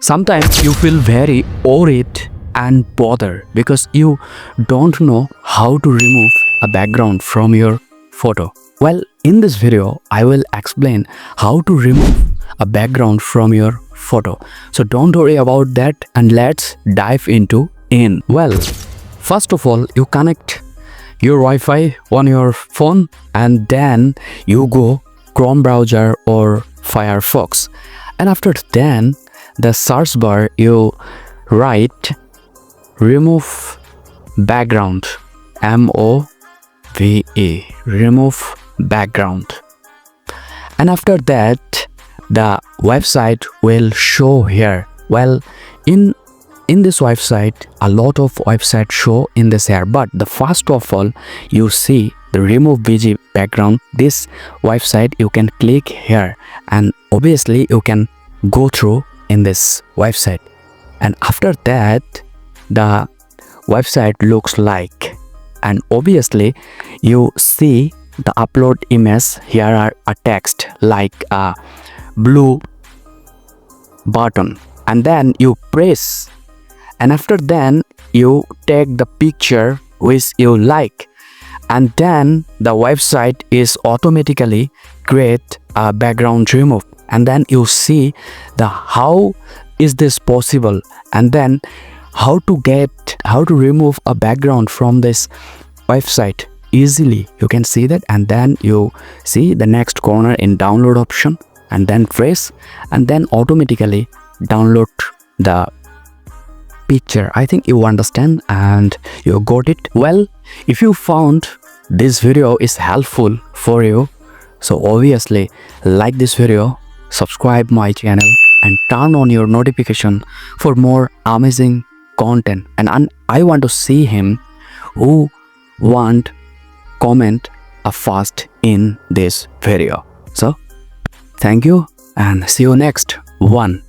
Sometimes you feel very worried and bothered because you don't know how to remove a background from your photo. Well, in this video, I will explain how to remove a background from your photo. So don't worry about that and let's dive into in. Well, first of all, you connect your Wi-Fi on your phone and then you go Chrome browser or Firefox. And after then, the search bar you write remove background, MOVE, remove background. And after that, the website will show here. Well, in this website, a lot of websites show in this here, but the first of all, you see the remove BG background. This website you can click here and obviously you can go through in this website. And after that, the website looks like, and obviously you see the upload image. Here are a text like a blue button, and then you press, and after then you take the picture which you like, and then the website is automatically create a background remove. And then you see the how is this possible, and then how to remove a background from this website easily. You can see that, and then you see the next corner in download option, and then press, and then automatically download the picture. I think you understand and you got it. Well, if you found this video is helpful for you, so obviously like this video, subscribe my channel and turn on your notification for more amazing content. And I want to see him who want comment a first in this video. So thank you and see you next one.